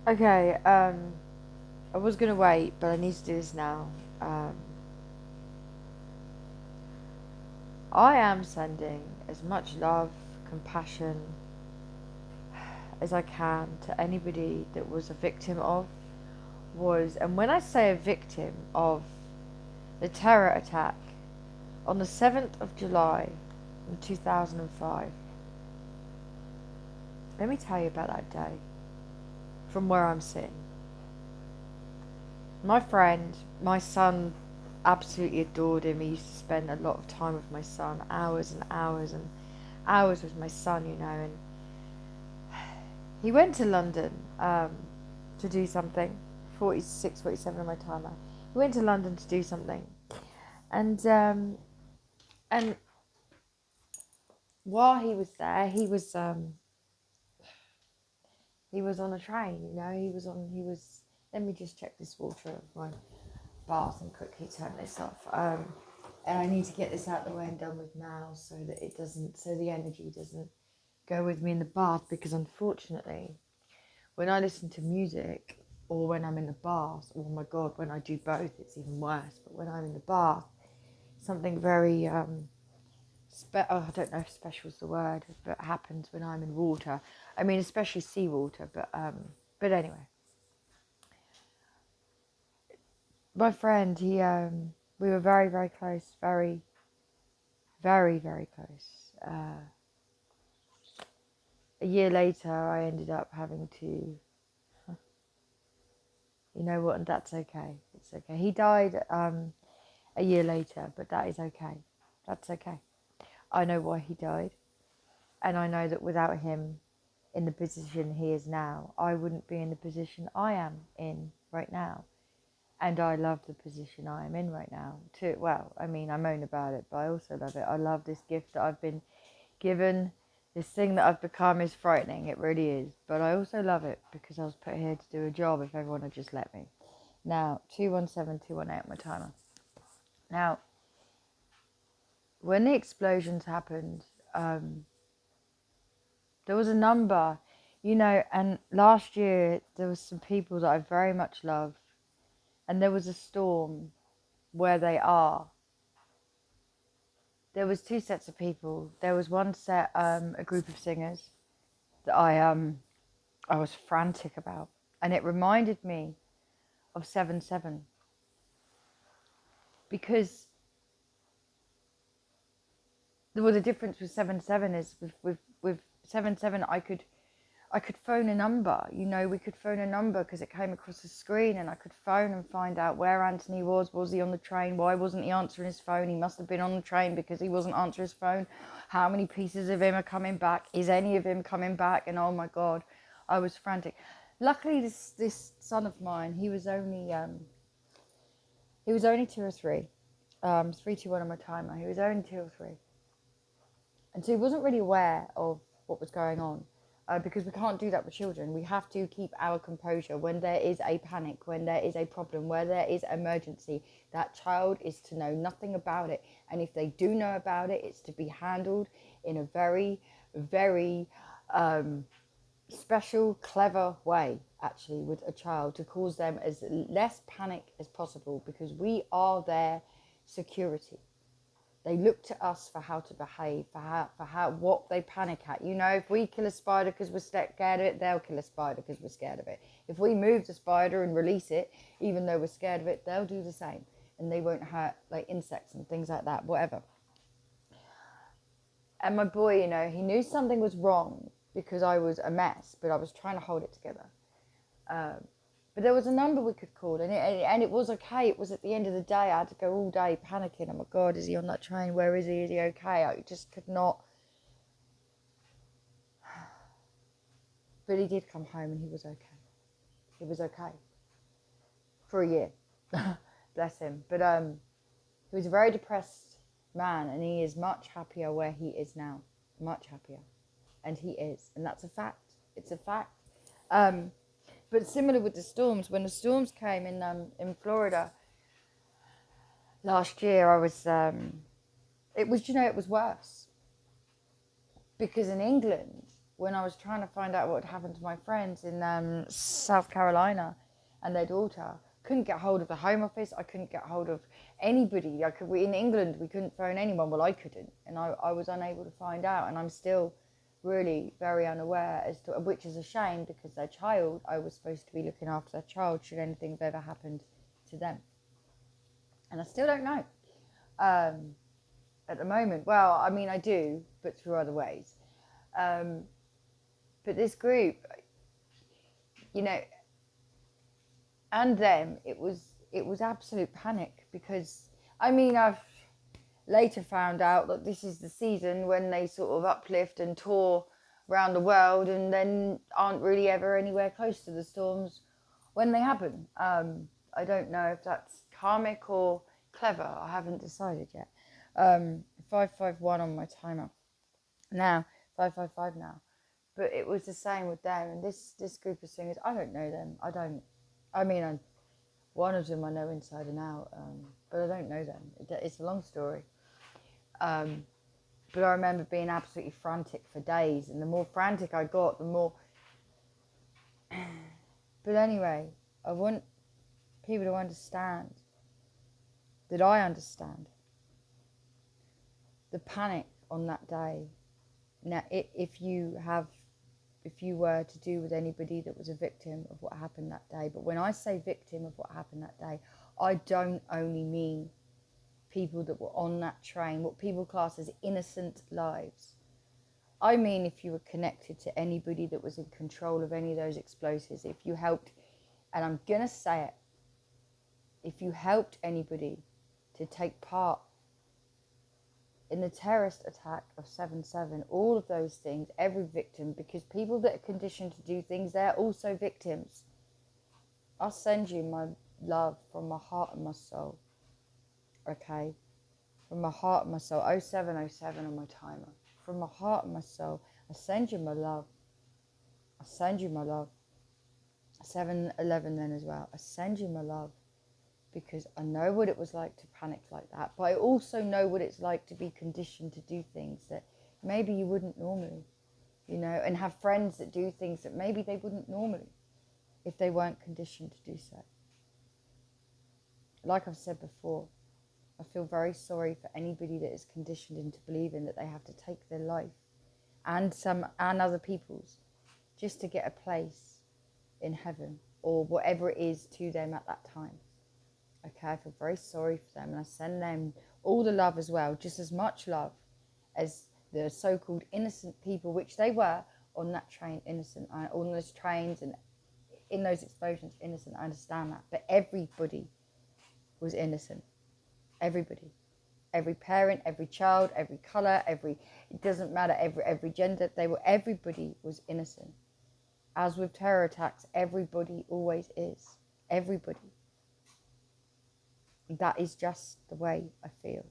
Okay, I was gonna wait, but I need to do this now. Um, I am sending as much love, compassion as I can to anybody that was a victim of, and when I say a victim of the terror attack on the 7th of July in 2005, let me tell you about that day from where I'm sitting. My friend, my son absolutely adored him. He used to spend a lot of time with my son, hours and hours and hours with my son, and he went to London to do something. 46, 47 on my timer. He went to London to do something, and and while he was there, he was on a train. He was. Let me just check this water of my bath and quickly turn this off. And I need to get this out of the way and done with now, so that so the energy doesn't go with me in the bath. Because unfortunately, when I listen to music or when I'm in the bath, oh my god, when I do both, it's even worse. But when I'm in the bath, something very I don't know if special is the word, but happens when I'm in water. I mean, especially seawater. But anyway, my friend, we were very very close, very very very close. A year later, I ended up having to, you know what, and that's okay. It's okay. He died a year later, but that is okay. That's okay. I know why he died, and I know that without him in the position he is now, I wouldn't be in the position I am in right now. And I love the position I am in right now too. Well, I mean, I moan about it, but I also love it. I love this gift that I've been given. This thing that I've become is frightening, it really is. But I also love it because I was put here to do a job if everyone had just let me. Now, 217218 my timer. Now, when the explosions happened, um, there was a number, and last year there was some people that I very much love, and there was a storm where they are. There was two sets of people. There was one set, a group of singers that I was frantic about, and it reminded me of 7/7, because the difference with 7/7 is with 7/7 I could phone a number. We could phone a number because it came across the screen, and I could phone and find out where Anthony was. Was he on the train? Why wasn't he answering his phone? He must have been on the train because he wasn't answering his phone. How many pieces of him are coming back? Is any of him coming back? And oh my god, I was frantic. Luckily, this son of mine, he was only 2 or 3, 3, 2, 1 on my timer. He was only 2 or 3, and so he wasn't really aware of what was going on. Because we can't do that with children. We have to keep our composure when there is a panic, when there is a problem, where there is emergency. That child is to know nothing about it, and if they do know about it, it's to be handled in a very, very special, clever way, actually, with a child, to cause them as less panic as possible, because we are their security. They look to us for how to behave, what they panic at. If we kill a spider because we're scared of it, they'll kill a spider because we're scared of it. If we move the spider and release it, even though we're scared of it, they'll do the same, and they won't hurt like insects and things like that, whatever. And my boy, he knew something was wrong because I was a mess, but I was trying to hold it together. Um, but there was a number we could call, and it was okay. It was at the end of the day. I had to go all day panicking. Oh my god, is he on that train? Where is he? Is he okay? I just could not. But he did come home, and he was okay. He was okay for a year. Bless him. But he was a very depressed man, and he is much happier where he is now. Much happier, and he is, and that's a fact. It's a fact. Um, but similar with the storms, when the storms came in Florida last year, it was worse, because in England when I was trying to find out what had happened to my friends in South Carolina and their daughter. Couldn't get hold of the Home Office. I couldn't get hold of anybody. In England, we couldn't phone anyone. Well, I couldn't, and I was unable to find out. And I'm still really very unaware as to, which is a shame, because their child, I was supposed to be looking after their child should anything have ever happened to them. And I still don't know at the moment. Well, I mean, I do, but through other ways. But this group, you know, and them, it was absolute panic, because, I mean, I've later found out that this is the season when they sort of uplift and tour around the world and then aren't really ever anywhere close to the storms when they happen. I don't know if that's karmic or clever. I haven't decided yet. 551 on my timer. Now, 555 now. But it was the same with them. And this group of singers, I don't know them. One of them I know inside and out, but I don't know them. It's a long story. But I remember being absolutely frantic for days, and the more frantic I got, the more... But anyway, I want people to understand that I understand the panic on that day. Now, if you were to do with anybody that was a victim of what happened that day, but when I say victim of what happened that day, I don't only mean people that were on that train, what people class as innocent lives. I mean, if you were connected to anybody that was in control of any of those explosives, if you helped, and I'm going to say it, if you helped anybody to take part in the terrorist attack of 7/7, all of those things, every victim, because people that are conditioned to do things, they're also victims. I'll send you my love from my heart and my soul. Okay? From my heart and my soul. 0707 on my timer. From my heart and my soul, I send you my love. I send you my love. 711 then as well. I send you my love, because I know what it was like to panic like that, but I also know what it's like to be conditioned to do things that maybe you wouldn't normally, and have friends that do things that maybe they wouldn't normally if they weren't conditioned to do so. Like I've said before, I feel very sorry for anybody that is conditioned into believing that they have to take their life and other people's just to get a place in heaven or whatever it is to them at that time. Okay, I feel very sorry for them, and I send them all the love as well, just as much love as the so-called innocent people, which they were on that train, innocent, on those trains and in those explosions, innocent. I understand that, but everybody was innocent. Everybody, every parent, every child, every colour, it doesn't matter, every gender, everybody was innocent. As with terror attacks, everybody always is. Everybody. That is just the way I feel.